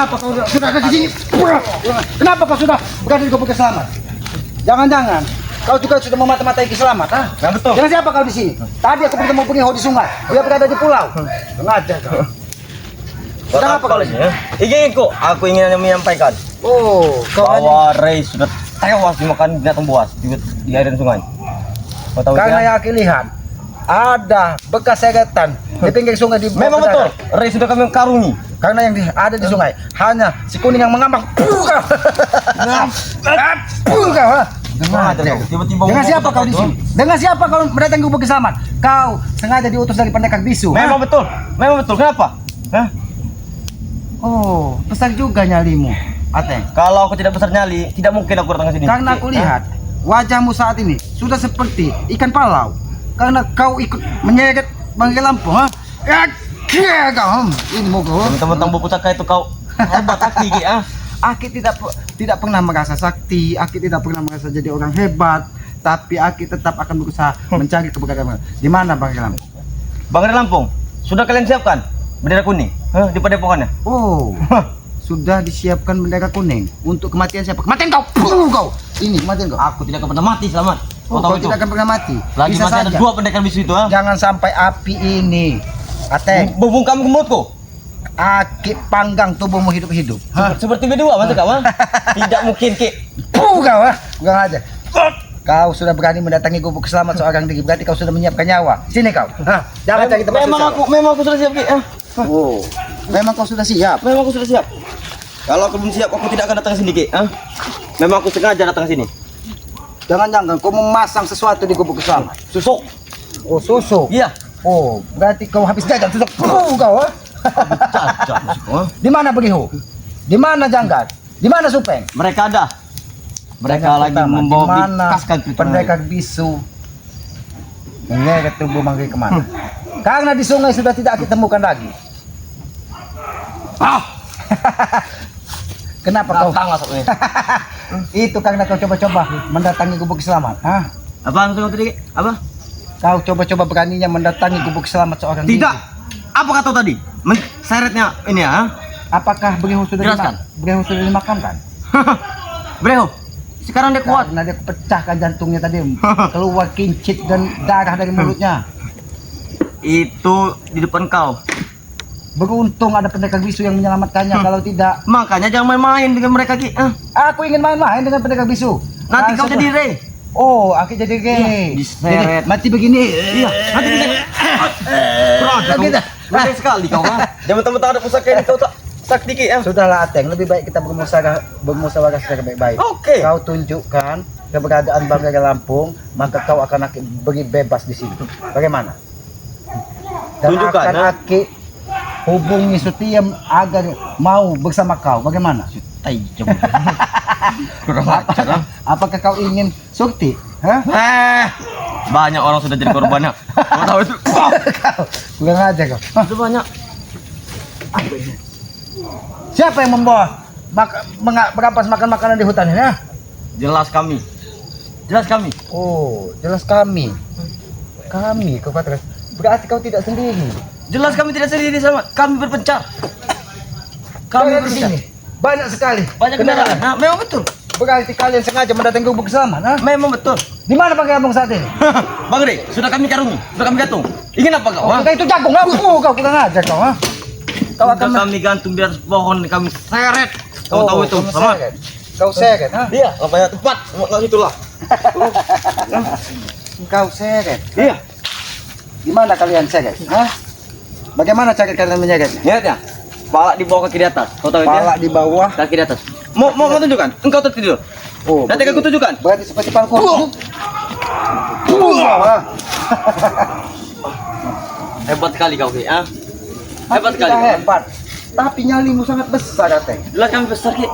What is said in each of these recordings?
Kenapa kau sudah ada di sini? Kenapa kau sudah berada di Gubuk Selamat? Jangan-jangan kau juga sudah memata-matai Selamat, ah? Yang betul. Dengan siapa kau di sini? Tadi aku bertemu Pengiho di sungai. Dia berada di pulau. Sengaja kau. Sedang apa kau di sini? Ingin kok, aku ingin hanya menyampaikan Oh, kau bahwa Ray sudah tewas dimakan binatang buas di air dan sungai. Kau tahu karena ya? yang aku lihat ada bekas seretan di pinggir sungai di bawah Memang betul, kendaraan. Ray sudah kami karungi. Karena yang ada di sungai hanya si kuning yang mengambang. Kau. Tiba-tiba Dengan siapa kau di sini? Dengan siapa kau mendatangi Gubuk Selamat? Kau sengaja diutus dari pendekar bisu. Memang betul, memang betul. Kenapa? Hah? Oh, besar juga nyalimu, Ateng. Kalau aku tidak besar nyali, tidak mungkin aku datang ke sini. Karena aku lihat wajahmu saat ini sudah seperti ikan palau. Karena kau ikut menyeret Bangkai Lampung, ha? Ya, kau. Ini mau kau. Teman-teman buku Pusaka itu kau hebat sakti, Ki, ah. Aki tidak pernah merasa sakti, Aki tidak pernah merasa jadi orang hebat, tapi Aki tetap akan berusaha mencari keberagaman. Di mana Bangkai Lampung? Bangkai Lampung, sudah kalian siapkan bendera kuning? Hah, di padepokannya? Oh, sudah disiapkan bendera kuning untuk kematian siapa? Kematian kau! Kau! Ini kematian kau. Aku tidak akan pernah mati, Selamat. Oh, Kau tahu kau itu? tidak akan pernah mati. Lagi Bisa masih ada saja. dua pendekar bisu itu, ah. Jangan sampai api ini, Ateng, Bubung kamu ke mulutku. Aki panggang tubuhmu hidup-hidup. Hah? Seperti berdua, masa kau, ah? Tidak mungkin, Ki. Kau, ah. Bukan aja. Kau sudah berani mendatangi Gubuk Selamat seorang diri, berarti kau sudah menyiapkan nyawa. Sini kau. Hah? Jangan cari tempat susah. Memang aku sudah siap, Ki. Ah. Oh, memang kau sudah siap. Memang aku sudah siap. Kalau aku belum siap, aku tidak akan datang ke sini, Ki. Ah. Memang aku sengaja datang ke sini. Jangan-jangan kau memasang sesuatu di Gubuk Selamat. Susuk. Oh, susu. Iya. Oh, berarti kau habis jajan susu. Kau, ah. Cacat, musuhku, ah. Di mana Begihu? Di mana Janggar? Di mana Supeng? Mereka ada. Mereka Tanya lagi pertama, membawa di mana kaskan pendekar bisu menyeret tubuh Bangkai kemana? Karena di sungai sudah tidak kita temukan lagi. Ah, Kenapa kau? datang masuknya. Itu karena kau coba-coba mendatangi Gubuk Selamat. Hah? Apaan tuh tadi? Apa? Kau coba-coba beraninya mendatangi Gubuk Selamat seorang diri. Tidak. Apa kata tadi? Seretnya ini ya? Apakah Begihu sudah Jelaskan. Begihu sudah dimakamkan? Bro, sekarang dia kuat. Karena dia pecahkan jantungnya tadi, keluar kincit dan darah dari mulutnya. Itu di depan kau. Beruntung ada pendekar bisu yang menyelamatkannya. Kalau tidak, Makanya jangan main-main dengan mereka, Ki. aku ingin main-main dengan pendekar bisu. Nanti kau jadi Ray. Oh, aku jadi gini. diseret. Jadi, mati begini. Iya, nanti bisa. Kita. Betul sekali kau, kan? Jangan mentang-mentang ada pusaka ini kau tak sakti, Ki. Sudahlah Ateng, lebih baik kita bermusyawarah secara baik-baik. Oke. Kau tunjukkan keberadaan Bangkai Lampung, maka kau akan Aki beri bebas di sini. Bagaimana? Dan Tunjukkan, akan ha? Aki hubungi Sutiem agar mau bersama kau. Bagaimana? Tai coba. Kurang ajar, ah. Apakah kau ingin Surti? Hah? Banyak orang sudah jadi korbannya. Kau tahu itu? Kau kurang aja kau. Hah? Sudah banyak. Siapa yang membawa berampas makan makanan di hutan ini? Hah? Jelas kami. Jelas kami. Oh, jelas kami. Kami, kau katakan. Berarti kau tidak sendiri. Jelas kami tidak sendiri sama. Kami berpencar. Kami Jangan di berpencar. sini. Banyak sekali. Banyak kendaraan. Nah, memang betul. Berarti kalian sengaja mendatangi Gubuk Selamat, ha? Memang betul. Di mana Bangkai Lampung saat ini? Bang Ray, sudah kami karungi, sudah kami gantung. Ingin apa kau? Oh, ha? Bangkai itu jagung. Kau kurang aja kau, ha? Kau Sudah akan kami gantung di atas pohon, kami seret. Kau tahu itu, kamu sama? seret. Kau seret, ha? Iya, lapanya tepat. Nggak itulah. Kau seret. Iya. Di mana kalian seret, ha? Bagaimana cara kalian menyeret? Lihat ya. Pala di bawah, kaki di atas. Kau tahu itu? Pala Ya? di bawah. Kaki di atas. Mau tunjukkan? Engkau tertidur. Oh, Nanti aku tunjukkan. berarti seperti parkour. Hebat sekali kau, Ki. Ah. Hebat sekali. Tidak hebat. Tapi nyalimu sangat besar, Ateng. Jelas kami besar, Ki.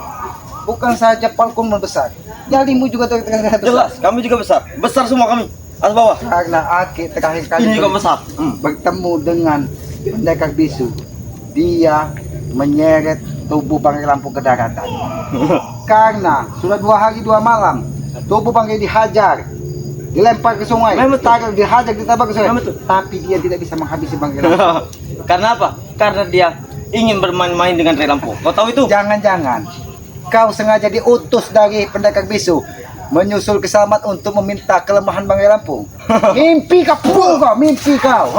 Bukan saja palkun besar. Nyalimu juga terlihat besar. Jelas, kami juga besar. Besar semua kami. Atas bawah. Karena Aki terakhir kali Ini juga besar. bertemu dengan pendekar bisu, dia menyeret tubuh Bangkai Lampung ke daratan. Karena sudah 2 hari 2 malam tubuh Bangkai dihajar, dilempar ke sungai, taruh dihajar, ditembak ke sungai. Memang betul. Tapi dia tidak bisa menghabisi Bangkai Lampung. Karena apa? Karena dia ingin bermain-main dengan Ray Lampung. Kau tahu itu? Jangan-jangan kau sengaja diutus dari pendekar bisu menyusul ke Selamat untuk meminta kelemahan Bang Ray Lampung. Mimpi kau, mimpi kau.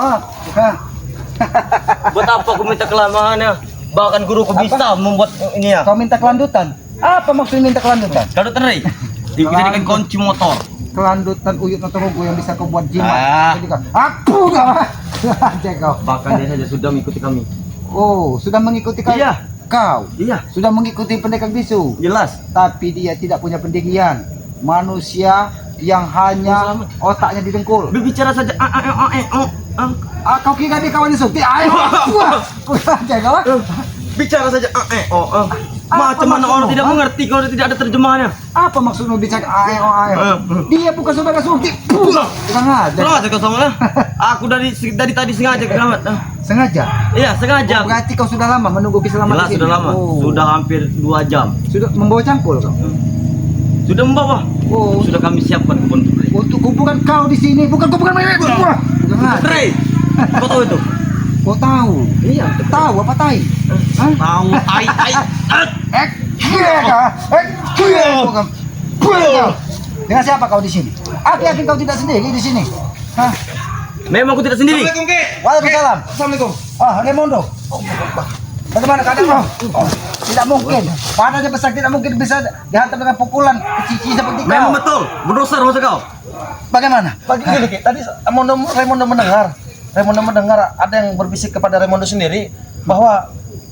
Buat apa aku minta kelemahannya? Bahkan guruku bisa membuat ini ya. Kau minta kelandutan. Apa maksud minta kelandutan? Kau tahu Ray? Dijadikan kunci motor. Kelandutan uyut notorugu yang bisa kau buat jimat. Jadi kau, aja kau. Bahkan dia saja sudah mengikuti kami. Oh, sudah mengikuti kau? Iya. Kau? Iya. Sudah mengikuti pendekar bisu? Jelas. Tapi dia tidak punya pendirian. Manusia yang hanya otaknya didengkul. Berbicara saja. Kau kira dia kawan Suti? Ayo, aja kau. Bicara saja. Macam mana orang tidak mengerti kalau tidak ada terjemahannya? Apa maksudmu bicara ayo? Dia bukan saudara Suti. Kurang aja. Kurang aja kau sama lah. Aku dari tadi sengaja keramat. Sengaja? Iya, sengaja. Berarti kau sudah lama menunggu keselamatan. Jelas sudah lama. Sudah hampir 2 jam. Sudah membawa cangkul kau? Sudah membawa. Oh, Sudah kami siapkan kebun Ray. untuk kuburan kau di sini, bukan kuburan mereka. Ray, kau tahu itu? Kau tahu? Iya. Tahu apa tai? Hah? Tahu. Dengan siapa kau di sini? Aku yakin kau tidak sendiri di sini. Hah? Memang aku tidak sendiri. Waalaikumsalam. Assalamualaikum. Raimondo. Bagaimana keadaan kau? Tidak mungkin. Badannya besar tidak mungkin bisa dihantam dengan pukulan cici seperti kau. Memang betul. Berdosa maksud kau. Bagaimana? Tadi Raimundo mendengar ada yang berbisik kepada Raimundo sendiri bahwa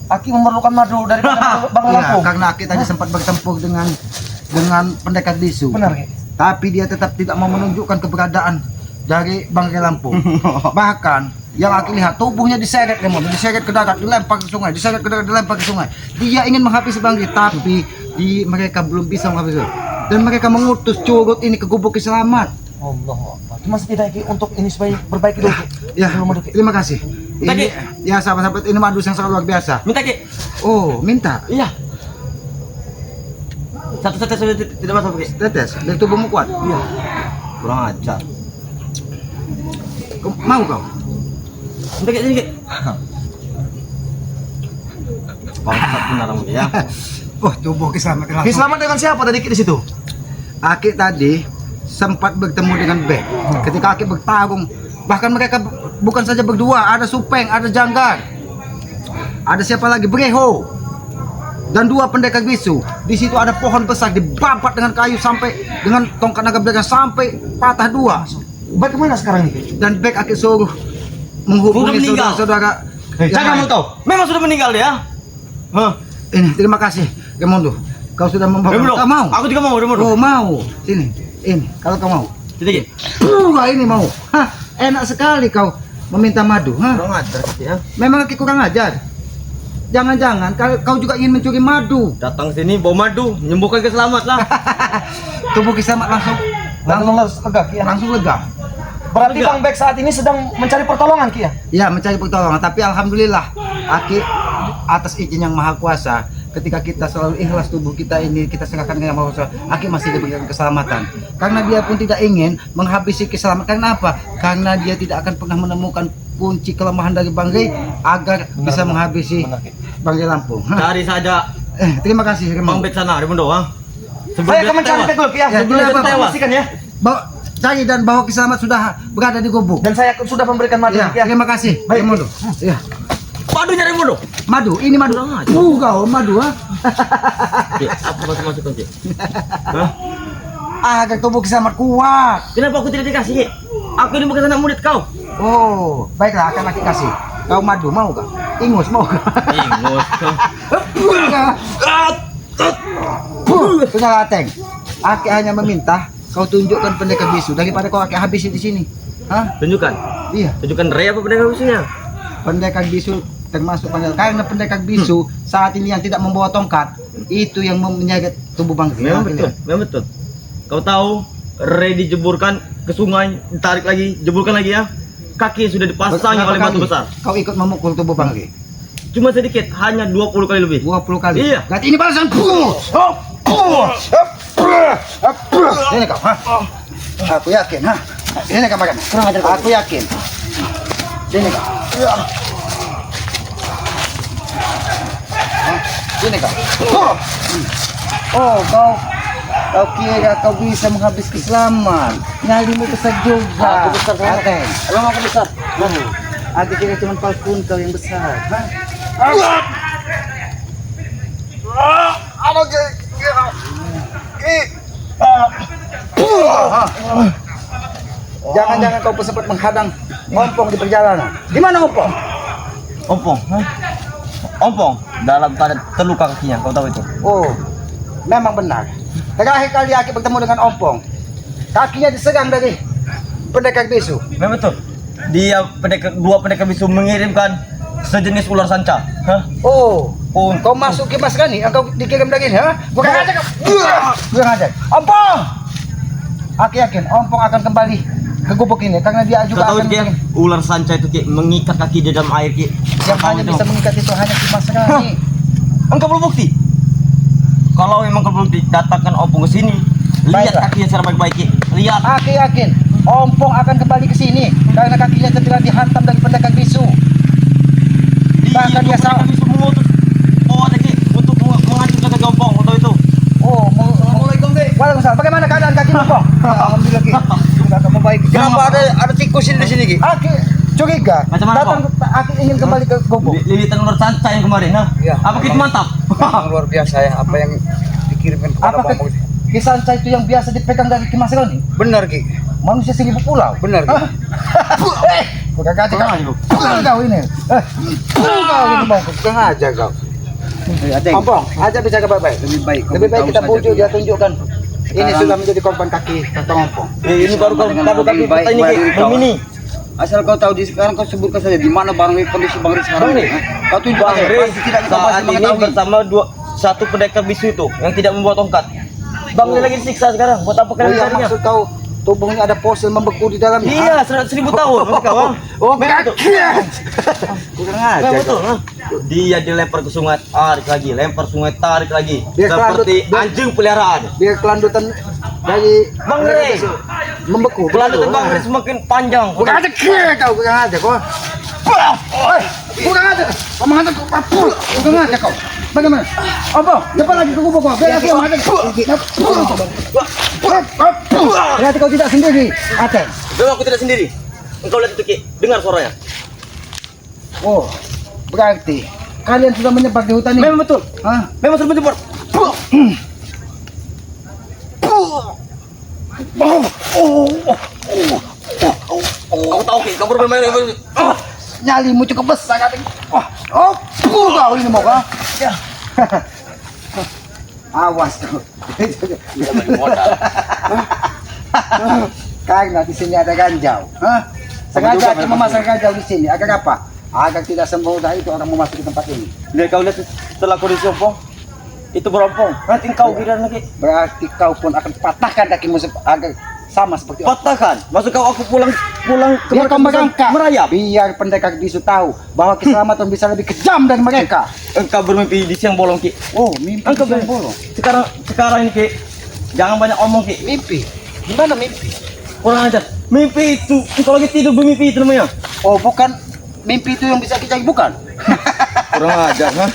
Aki memerlukan madu dari Bang Ya, Lampung. karena Aki tadi sempat bertempur dengan pendekar bisu. Benar, Ki? Tapi dia tetap tidak mau menunjukkan keberadaan dari Bang Ray Lampung. Bahkan yang Aki lihat tubuhnya diseret diseret ke darat, dilempar ke sungai, diseret ke darat, dilempar ke sungai. Dia ingin menghabisi Bang Ray, tapi mereka belum bisa menghabisi. Dan mereka mengutus curut ini ke gubuk Selamat. Allah, masih tidak Ki untuk ini supaya berbaiki dulu. Ki. Ya, Belum madu, Ki. terima kasih. Tadi. Ini, ya sahabat-sahabat, ini madu yang sangat luar biasa. Minta Ki. Oh, minta. Iya. Satu tetes sudah tidak masuk Ki. Tetes, dari tubuhmu kuat. Iya. Kurang ajar. Mau kau? Minta Ki sini Ki. Bangsat benar kamu ya. Oh, tubuh Selamat langsung. Ki selamat dengan siapa tadi Ki di situ? Aki tadi sempat bertemu dengan Bek. Ketika Aki bertarung, bahkan mereka bukan saja berdua, ada Supeng, ada Janggar, ada siapa lagi, Breho, dan 2 pendekar bisu. Di situ ada pohon besar dibabat dengan kayu sampai dengan tongkat naga belakang sampai patah 2. Bagaimana sekarang ini? Dan Bek Aki suruh menghubungi meninggal. saudara-saudara. Jangan kamu tahu. Memang sudah meninggal dia. Hah? Ini terima kasih, Raimondo. Kau sudah membawa. Raimondo. Kau mau? Aku juga mau, Raimondo. Oh, mau. Sini. Ini, kalau kau mau. Sini Ki. Ini mau. Hah, enak sekali kau meminta madu. Hah? Kurang ajar ya. Memang Aki kurang ajar. Jangan-jangan kau juga ingin mencuri madu. Datang sini bawa madu, menyembuhkan Selamat lah. Tubuh Selamat langsung Lega Ki. langsung lega. Berarti Bang Bek saat ini sedang mencari pertolongan Ki ya? Ya, mencari pertolongan. Tapi alhamdulillah, Aki atas izin yang maha kuasa, ketika kita selalu ikhlas tubuh kita ini kita serahkan dengan Maha Kuasa, Aki masih diberikan keselamatan. Karena dia pun tidak ingin menghabisi keselamatan. Karena apa? Karena dia tidak akan pernah menemukan kunci kelemahan dari Bang Ray agar bisa menghabisi Bang Ray Lampung. Cari saja Terima kasih, Bang Raimondo. Bek sana, Raimondo, ha. Saya akan mencari Bek dulu Ki ya. Ya, Sebelum tidak dia apa-apa. pastikan ya. Cari dan bawa Selamat sudah berada di gubuk. Dan saya sudah memberikan madu Ya, Ki ya. terima kasih, Baik. Raimondo. Ya. Madunya Raimondo. Madu, ini madu. Kurang ajar. Kau madu, ha? Ki, apa masuk Ki? Hah? Agar tubuh Selamat kuat. Kenapa aku tidak dikasih Ki? Aku ini bukan anak murid kau. Oh, baiklah, akan Aki kasih. Kau madu mau gak? Ingus mau gak? Ingus. Sudah lateng. Aki hanya meminta kau tunjukkan pendekar bisu daripada kau Aki habisin di sini. Hah? Tunjukkan. Iya, Tunjukkan Ray apa pendekar bisunya? pendekar bisu termasuk karena pendekar bisu saat ini yang tidak membawa tongkat itu yang menyeret tubuh Bang Ray. Memang betul, memang betul. Kau tahu Ray dijeburkan ke sungai, ditarik lagi, jeburkan lagi ya. Kaki sudah dipasangi oleh batu besar. Kau ikut memukul tubuh Bang Ray. Cuma sedikit, hanya 20 kali lebih. 20 kali. Iya. Berarti ini balasan. Ini kau, ha? Aku yakin, ha? Ini kau makan. Kurang ajar. Aku yakin. Sini kau. Sini kau. Oh, kau kira kau bisa menghabis keselamatan. Nyalimu besar juga. Aku besar sangat. Ateng. Emang aku besar. Aku kira cuma palkun kau yang besar. Hah? Jangan-jangan kau sempat menghadang ompong di perjalanan. Di mana ompong? Ompong, Ompong dalam keadaan terluka kakinya, kau tahu itu? Oh, memang benar. Terakhir kali aku bertemu dengan ompong, kakinya diserang dari pendekar bisu. Memang betul. Dia dua pendekar bisu mengirimkan sejenis ular sanca. Hah? Oh, kau masuk ke mas Rani, kau dikirim dari ini, ha? Bukan aja kau. Bukan aja. Ompong! Aku yakin ompong akan kembali ke gubuk ini karena dia Kau juga tahu akan Ki, ular sanca itu Ki mengikat kaki di dalam air Ki. yang hanya bisa mengikat itu hanya si mas Rani. Engkau belum bukti. Kalau memang kau belum datangkan ompong ke sini, lihat Baiklah. kakinya secara baik-baik Ki. Lihat. Aku yakin ompong akan kembali ke sini karena kakinya terkena dihantam dari pendekar bisu. Bahkan dia sangat bisa mengutus. Oh, ada Ki untuk menghancurkan kaki ompong, kau tahu itu? Oh, Assalamualaikum, Dek. Waalaikumsalam. Bagaimana keadaan kakimu, Ompong? Alhamdulillah, Ki. Sudah kamu baik. Kenapa ada tikus di sini, Ki? Aki curiga. Macam mana, Datang, Aki ingin kembali ke gubuk. Lilitan ular sanca yang kemarin, ha? Iya. Apa Ki mantap? Memang luar biasa ya apa yang dikirimkan kepada Apakah Bang Bos. kisah itu yang biasa dipegang dari Ki Mas Roni? Benar, Ki. Manusia 1000 pulau. Benar, Ki. Bukan aja kau. Kurang aja, Bu. Bukan kau ini. Kau ini, Bang. Bukan aja kau. Ompong, aja bisa ke baik-baik. Lebih baik kita pujuk dia tunjukkan. Ini sudah menjadi korban kaki kantong ompong. Ini baru kaki kita ini Ki, Gemini. Asal kau tahu di sekarang kau sebutkan saja di mana Bang Ri kondisi Bang Ri sekarang Bang Ri? ini. Kau tunjuk Bang aja. Ri Pasti tidak kita saat pasti ini mengetahui. bersama satu pendekar bisu itu yang tidak membawa tongkat. Bang Ri lagi disiksa sekarang. Buat apa Oh kalian iya, mencarinya? maksud kau tubuhnya ada fosil membeku di dalamnya? Iya, 100.000 tahun mereka, Bang. Oh, Memang betul. Kurang Memang aja. betul, ha? Dia dilempar ke sungai, tarik lagi, lempar sungai, tarik lagi. Biar Seperti kelandut- anjing peliharaan. Biar kelanjutan dari Bang Ri, membeku. kelanjutan Bang Ri semakin panjang. Kurang aja kau, kurang aja kau. Kurang aja. Kau menghantar kau. Kurang aja kau. Bagaimana? Apa? Depan lagi ke gubuk kau. Biar aku yang menghantar. Berarti kau tidak sendiri, Ateng. Memang aku tidak sendiri. Engkau lihat itu Ki, dengar suaranya. Oh, berarti kalian sudah menyebar di hutan ini. Memang betul. Hah? Memang sudah menjebur. Aku tahu Ki, kamu bermain. Nyalimu cukup besar, Ateng. Kau ini mau kah? Ya. Awas kau. Karena di sini ada ganjau. Hah? Sengaja aku memasang ganjau di sini. Agar apa? Agar tidak semudah itu orang memasuki tempat ini. Lihat kau lihat setelah kondisi ompong. Itu berompong. Nanti kau kira lagi. Berarti kau pun akan patahkan kakimu agar sama seperti orang. Patahkan. Masuk kau aku pulang ke Biar kau merangkak. merayap. Biar pendekar bisu tahu bahwa keselamatan bisa lebih kejam dari mereka. Engkau bermimpi di siang bolong Ki. Oh, mimpi Engkau siang bolong. bolong. Sekarang ini Ki. Jangan banyak omong Ki. Mimpi? Gimana mimpi? Kurang ajar. Mimpi itu. Engkau lagi tidur bermimpi itu namanya. Oh, bukan mimpi itu yang bisa kita bukan? Kurang ajar, ha?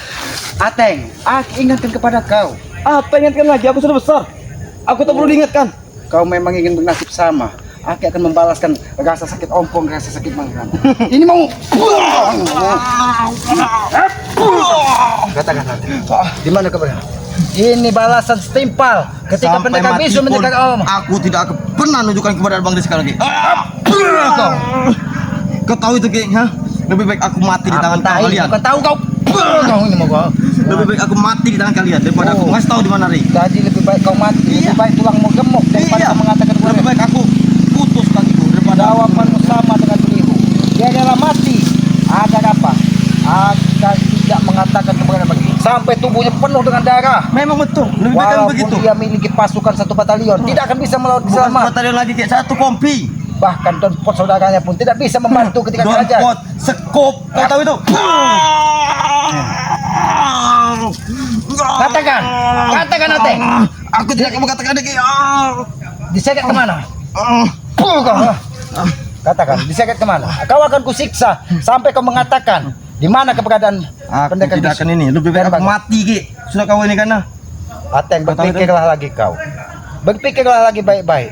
Ateng, aku ingatkan kepada kau. Apa ingatkan lagi? Aku sudah besar. Aku tak perlu diingatkan. Kau memang ingin bernasib sama. Aku akan membalaskan rasa sakit ompong, rasa sakit mangga. Ini mau. Katakan, di mana kau berada? Ini balasan setimpal ketika pendekar bisu mendekat om. aku tidak akan pernah menunjukkan kepada Bang Rizky sekali lagi. Kau tahu itu Ki, ha? Lebih baik aku mati di tangan kalian. Bukan tahu kau. Kau ini mau kau. Lebih baik aku mati di tangan kalian daripada aku Oh. ngasih tahu di mana Ri. Jadi lebih baik kau mati. Lebih baik tulangmu gemuk daripada kau mengatakan Lebih baik aku putus kakiku daripada jawabanmu sama dengan beliau. Dia adalah mati. Agar apa? Agar tidak mengatakan kepada bagi sampai tubuhnya penuh dengan darah. memang betul. Lebih baik aku Walaupun begitu. dia memiliki pasukan 1 batalion, tidak akan bisa melawan Bukan selamat. batalion lagi kayak satu kompi. Bahkan Don Pot saudaranya pun tidak bisa membantu ketika Don kerajaan. Pot, sekop. Kau tahu itu? Katakan, katakan Ateng. Aku tidak akan mengatakan lagi. Diseret kemana? Kau. Katakan, diseret kemana? Kau akan kusiksa sampai kau mengatakan Di mana keberadaan Aku pendekar tidak bisu? akan ini. Lebih baik aku Kenapa? mati Ki. Sudah kau ini kan? Ateng, Kau tahu itu? berpikirlah lagi kau. Berpikirlah lagi baik-baik.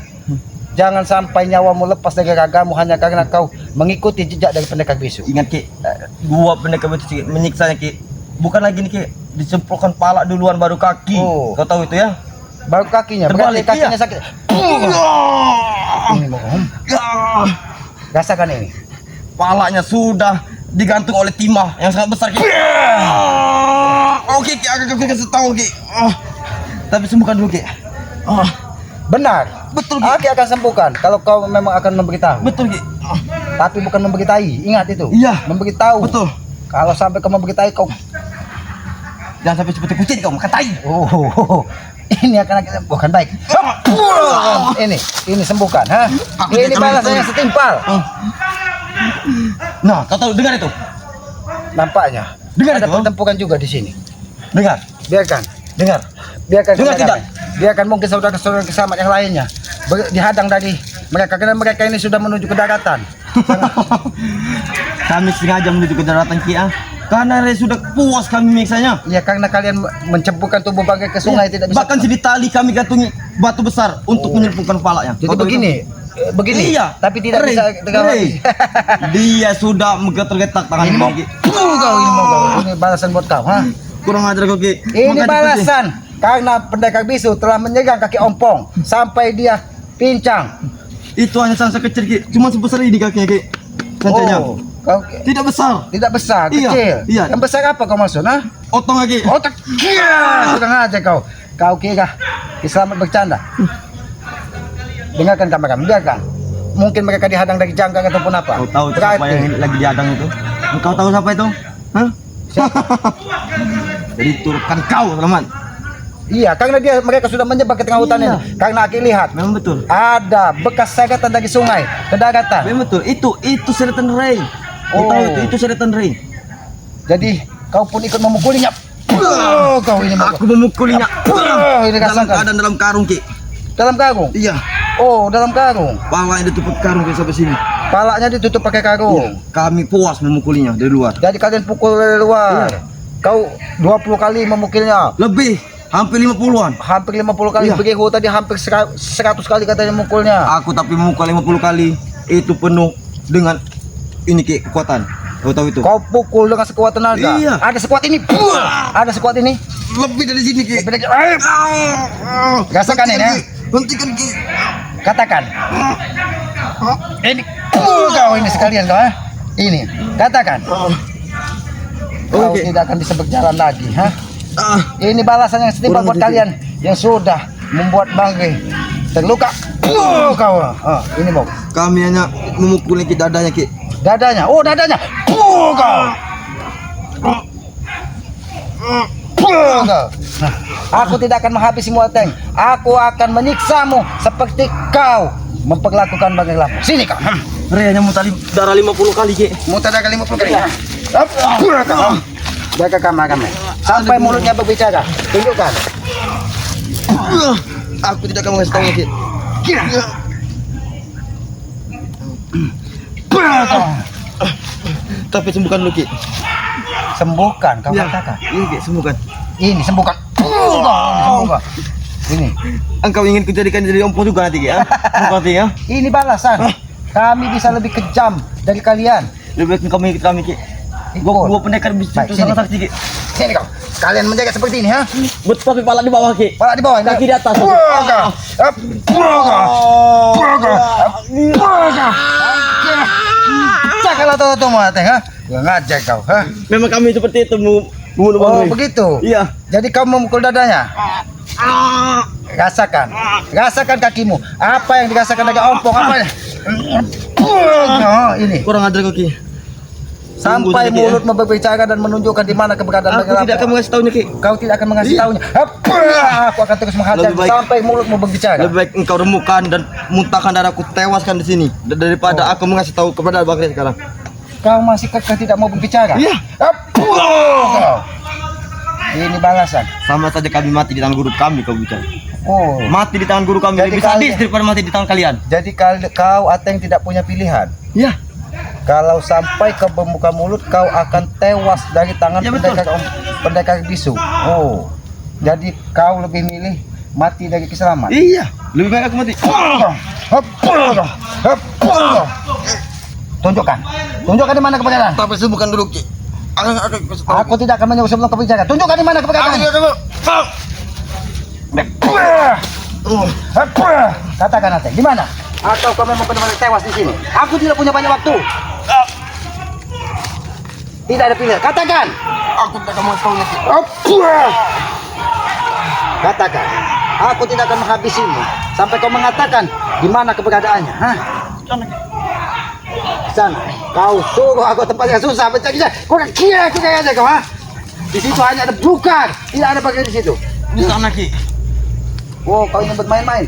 Jangan sampai nyawamu lepas dari ragamu hanya karena kau mengikuti jejak dari pendekar bisu. Ingat Ki, dua pendekar itu Ki, menyiksanya Ki. Bukan lagi nih Ki, disemprotkan pala duluan baru kaki. Oh. Kau tahu itu ya? Baru kakinya, Terbalik, berarti kakinya iya. sakit. Ini mau rasakan ini. Palanya sudah digantung oleh timah yang sangat besar Ki. Oke Ki, aku kasih tahu Ki. Tapi sembuhkan dulu Ki. Benar. Betul Ki. Aki akan sembuhkan kalau kau memang akan memberitahu. Betul Ki. Tapi bukan memberitai. Ingat itu. Iya. Memberitahu. Betul. Kalau sampai kau memberitai kau. Jangan sampai seperti kucing kau makan tai. Oh. Ini akan bukan baik. Ini sembuhkan, ha? Aku Ini tidak balasan tahu. yang setimpal. Nah, kau tahu dengar itu? Nampaknya. Dengar Ada itu? pertempuran juga di sini. Dengar. Biarkan. Dengar. Biarkan Dengar saudara tidak? kami. Biarkan mungkin saudara-saudara kesamat yang lainnya dihadang dari mereka karena mereka ini sudah menuju ke daratan. Kami sengaja menuju ke daratan Ki karena sudah puas kami menyiksanya. Ya karena kalian mencemplungkan tubuh bangkai ke sungai tidak bisa. Bahkan sini tali kami gantungi batu besar untuk menyemplungkan palanya. Jadi Kau tahu begini, begini. Iya. Tapi tidak Rey, bisa tegak Rey. Dia sudah menggetar-getar tangan Ini mau Ki. kau ini mau kau. Ini balasan buat kau, ha? Kurang ajar kau Ki. Ini Makanya balasan karena pendekar bisu telah menyerang kaki ompong sampai dia pincang. itu hanya sansa kecil Ki. Cuma sebesar ini kakinya Ki. Sancanya. Oh, kau Tidak besar. tidak besar, Iya, kecil. iya. Yang besar apa kau maksud, ha? Otong Ki. Otak. Kurang aja kau. Kau kira Selamat bercanda. Dengarkan kami, biarkan. Mungkin mereka dihadang dari jangkar ataupun apa. Kau tahu siapa yang lagi diadang itu? Kau tahu siapa itu? Hah? Jadi turutkan kau, Selamat. Iya, karena mereka sudah menyebar ke tengah hutan Iya. ini. Karena Aki lihat Memang betul. ada bekas seratan dari sungai ke daratan. Memang betul. Itu seretan Rey. Kau Oh. tahu itu seretan Rey. Jadi kau pun ikut memukulinya. Kau ini mau. Aku memukulinya. Ini Dalam rasakan. keadaan dalam karung Ki. Dalam karung. Iya. Oh, dalam karung. Palanya ditutup karung Ki sampai sini. Palanya ditutup pakai karung. Kami puas memukulinya dari luar. Jadi kalian pukul dari luar. Iya. Kau 20 kali memukulnya. Lebih, hampir 50-an. Hampir 50 kali. Iya. Begitu tadi hampir 100 kali katanya mukulnya. Aku tapi memukul 50 kali. Itu penuh dengan ini Ki, kekuatan. Kau tahu itu? Kau pukul dengan sekuat tenaga. Iya. Ada sekuat ini. Ada sekuat ini. Lebih dari sini Ki. Lebih dari- Rasakan ini, ya. Hentikan Ki. Katakan. Ini kau ini sekalian kau, ha? Ini. Katakan. Kau Oke. tidak akan bisa berjalan lagi, ha? Ah, Ini balasan yang setimpal Kurang buat sedikit. kalian yang sudah membuat Bangke terluka. Kau, ini mau kami hanya memukul Ki dadanya Ki. dadanya. Oh, dadanya. Kau. Kau. Nah, aku tidak akan menghabisimu, Ateng. Aku akan menyiksamu seperti kau memperlakukan Bangke Lampung. Sini kau. Rey hanya muntah darah 50 kali Ki. Muntah darah 50 kali. Jaga kamar-kamar. Sampai mulutnya berbicara. Tunjukkan. Aku tidak akan mengasih tahu Ki. Tapi sembuhkan dulu Ki. Sembuhkan, kau Ya. katakan. Iya Ki, sembuhkan. Ini sembuhkan. Sembuhkan. Ini. Engkau ingin kujadikan jadi ompong juga nanti Ki ya? Sembuhkan Ki ya. Ini balasan. Kami bisa lebih kejam dari kalian. Lebih baik engkau mengikut kami Ki. Ikut. Dua pendekar bisa Baik, itu sini. sangat sakti Ki. Sini kau. Kalian menjaga seperti ini, ha? Betul tapi pala di bawah Ki. Pala di bawah, Kaki di atas. Cakalah tuh mau Ateng, ha? Gua ngajak kau, ha? Memang kami seperti itu membunuh Oh, Bang Rey. begitu. Iya. Jadi kau memukul dadanya. Rasakan. Rasakan kakimu. Apa yang dirasakan dari ompong apa ini? Oh, ini. Kurang ajar kau Ki. Tunggu Sampai sedikit, mulut berbicara dan menunjukkan di mana keberadaan Aku Bangke tidak akan Lampung. mengasih tahunya Ki. Kau tidak akan mengasih Iya. tahunya. Aku akan terus menghajar Lebih baik. sampai mulutmu berbicara. Lebih baik engkau remukan dan muntahkan darahku, tewaskan di sini daripada aku mengasih tahu kepada Bang Rey sekarang. Kau masih kekeh tidak mau berbicara? Iya. Kau. Ini balasan. Sama saja kami mati di tangan guru kami kau bicara. Oh. Mati di tangan guru kami Jadi lebih sadis kalian- daripada mati di tangan kalian. Jadi kau Ateng tidak punya pilihan. Iya. Kalau sampai kau membuka mulut, kau akan tewas dari tangan Ya, betul. pendekar bisu. Oh, jadi kau lebih milih mati dari keselamatan. Iya, lebih baik aku mati. Tunjukkan di mana keberadaan. Tapi sembuhkan dulu Ki. Aku tidak akan menyuruh sebelum kau bicara. Tunjukkan di mana keberadaan. Katakan Ateng, di mana? Atau kau memang benar-benar tewas di sini? Aku tidak punya banyak waktu. Tidak ada pilihan. Katakan. Aku tidak mau tahu Ki. Katakan. Aku tidak akan menghabisimu sampai kau mengatakan di mana keberadaannya. Hah? Sana. Kau suruh aku tempat yang susah mencarinya. Kau kan kira aja kau, ha? Di situ hanya ada bukar, tidak ada bagian di situ. Di sana Ki. Oh, kau ingin bermain-main?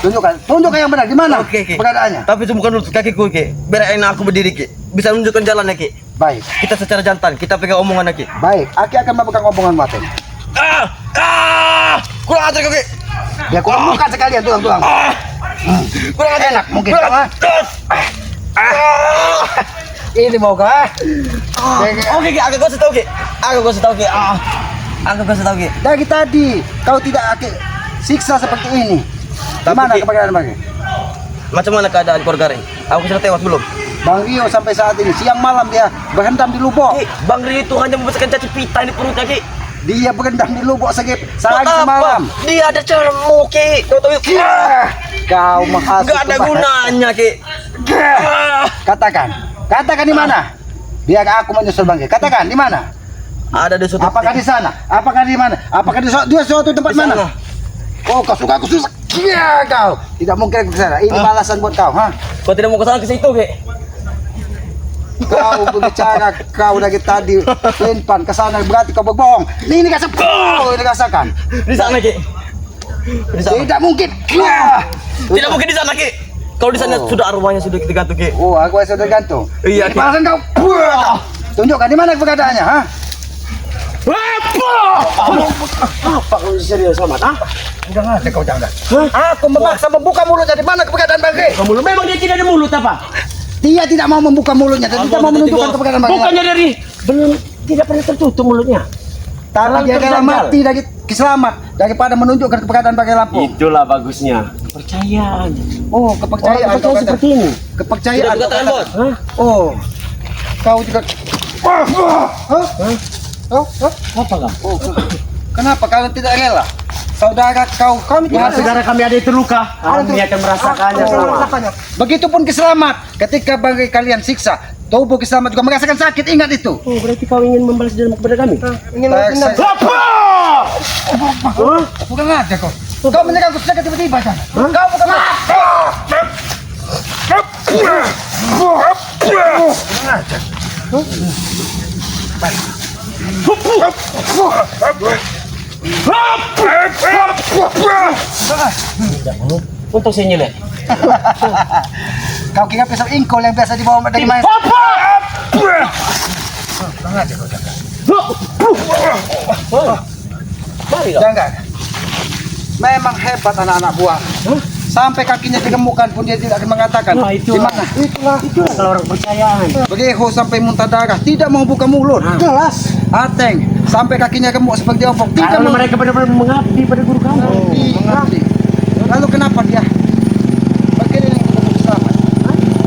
Tunjukkan yang benar di mana Oke, Ki. keberadaannya. Tapi sembuhkan dulu kakiku Ki. Biar enak aku berdiri Ki. Bisa menunjukkan jalannya Ki. Baik, Kita secara jantan, kita pegang omongan Ki. baik. Aki akan memegang omongan Ateng. Kurang ajar kau Ki. Ya, kau buka sekalian tulang-tulang. Kurang ajar. Enak mungkin kau, ha? Ini mau kau, ha? Oke Ki, aku kasih tahu Ki. Aku kasih tahu Ki. Aku kasih tahu Ki. Dari tadi kau tidak Aki siksa seperti ini. Di Tapi, mana Ki, keberadaan Bang? Macam mana keadaan keluarga Ring? Aku sudah tewas belum? Bang Rio sampai saat ini siang malam dia berendam di lubuk. Ki, Bang Ri itu hanya membesarkan caci pita di perutnya Ki. Dia berendam di lubuk sehari Buat apa? semalam. Dia ada cermu Ki. Kau tahu Ki? Kau menghasut. Gak ada gunanya Ki. Katakan di mana? Biar aku menyusul Bang. Katakan di mana? Ada di suatu Apakah di sana? Apakah di mana? Apakah di suatu tempat Di sana. mana? Oh, kau suka aku susah. Iya kau. Tidak mungkin aku ke sana. Ini balasan buat kau, ha? Kau tidak mau ke sana ke situ Ki? Kau berbicara kau dari tadi limpan ke sana berarti kau berbohong. Ini dirasakan. Di sana Ki. Di sana. Tidak mungkin. Tidak mungkin di sana Ki. Kalau di sana Oh. sudah arwahnya sudah kita gantung Ki. Oh, aku sudah gantung. Iya, Ini Ki. balasan kau. Tunjukkan di mana keberadaannya, ha? Apa kau serius amat? Ah? Jangan ada kau jangan. Aku memaksa membuka mulutnya di mana keberadaan Bang Ri? Kamu memang dia tidak ada mulut apa? Dia tidak mau membuka mulutnya dan tidak mau menunjukkan keberadaan Bang Ri. Bukannya dari belum tidak pernah tertutup mulutnya. Tapi dia rela terjangkau. mati dari keselamat daripada menunjukkan keberadaan Bang Lampung. Itulah bagusnya. Kepercayaan. Oh, kepercayaan. Orang kau percaya kata. seperti ini. Kepercayaan. Sudah kau katakan kata. Bos. Hah? Oh, kau juga. Apa kah? Oh, kenapa kalian tidak rela? Saudara kami Ya, tidak saudara kami ada itu luka. Kami akan merasakannya semua. Begitupun keselamat. Ketika bagi kalian siksa, tubuh keselamat juga merasakan sakit. Ingat itu. Oh, berarti kau ingin membalas dendam kepada kami? Ingin bukan ada kau. Kau menyerangku secara tiba-tiba kan? Kau bukan Untuk sinyal. Kau kira pisau ingkol yang biasa dibawa dari main? Jangan. Memang hebat anak-anak buah. Sampai kakinya digemukkan pun dia tidak akan mengatakan. Nah, Di mana? itulah kalau orang kepercayaan. Begitu sampai muntah darah, tidak mau buka mulut. Jelas. Ateng, sampai kakinya gemuk seperti ompong, tidak Karena mau mereka benar-benar mengabdi pada guru kamu. mengerti. Lalu kenapa dia berkeliling ke tempat selamat?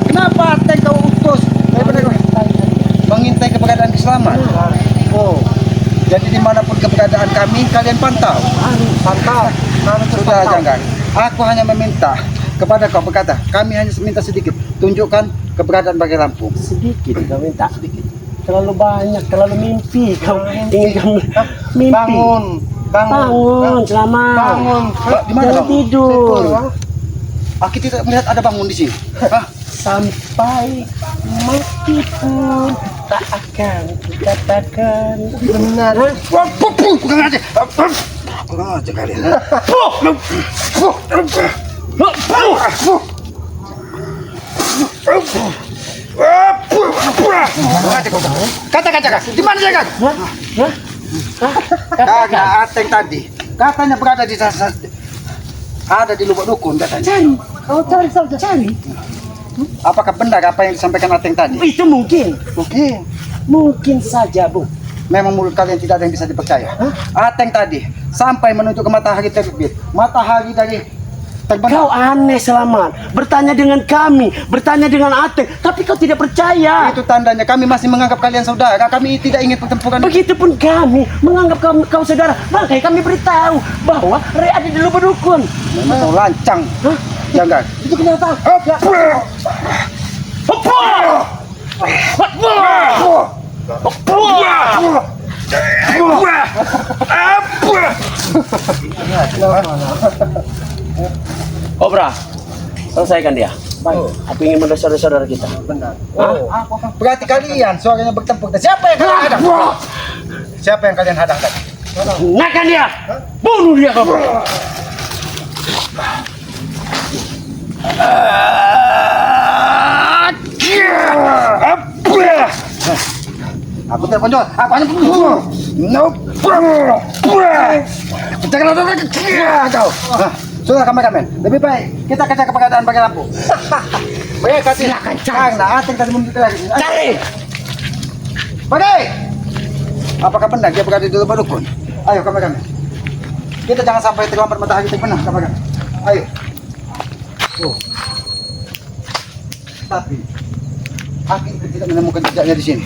Kenapa Ateng kau utus daripada mengintai keberadaan selamat? Oh, jadi dimanapun keberadaan kami, kalian pantau. Pantau. Sudah jangan. Aku hanya meminta kepada kau berkata, kami hanya minta sedikit. Tunjukkan keberadaan Bagi Lampung. Sedikit kau minta. Sedikit. Terlalu banyak, terlalu mimpi. Kau ingin kamu mimpi. Bangun, selamat. Bangun. Di mana Jangan kau? tidur. Aku tidak melihat ada bangun di sini. Hah? Sampai mati pun tak akan dikatakan benar. Bukan aja. Bukan aja kalian. Katakan, di mana Jagan? Kakak Ateng tadi katanya berada di ada di lubuk dukun katanya. Kau cari saja. Cari. Apakah benar apa yang disampaikan Ateng tadi? Itu mungkin. Mungkin. Mungkin saja, Bu. Memang mulut kalian tidak ada yang bisa dipercaya. Ateng tadi sampai menuju ke matahari terbit, matahari dari terbenam. Kau aneh, Selamat. Bertanya dengan kami, bertanya dengan Ateng, tapi kau tidak percaya. Itu tandanya kami masih menganggap kalian saudara. Kami tidak ingin pertempuran. Begitupun kami menganggap kau saudara. Makanya kami beritahu bahwa Ray ada di lubuk dukun. Memang kau lancang. Hah? Jangan. Itu kenapa? Kobra, selesaikan dia. Baik. Aku ingin melihat saudara-saudara kita. Benar. Berarti kalian suaranya bertempur. Siapa yang kalian hadang? Siapa yang kalian hadang tadi? Nakan dia! Bunuh dia, Kobra! Aku telepon Jol. Aku hanya nope. Jangan kau. Sudah kameramen. Lebih baik kita kejar keberadaan pakai lampu. Baik, silakan cari. Nah, Ateng tadi menunjuk lagi. Cari! Pergi. Apakah benar dia berada di lubuk dukun? Ayo kameramen. Kita jangan sampai terlambat matahari terbenam, kameramen. Ayo. Tapi Aki tidak menemukan jejaknya di sini.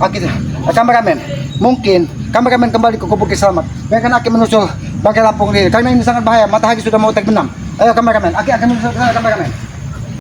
Aki, kameramen, mungkin kameramen kembali ke kubur selamat. Biarkan Aki menyusul bangkai lampu ini karena ini sangat bahaya. Matahari sudah mau terbenam. Ayo kameramen, Aki akan menyusul ke sana, kameramen.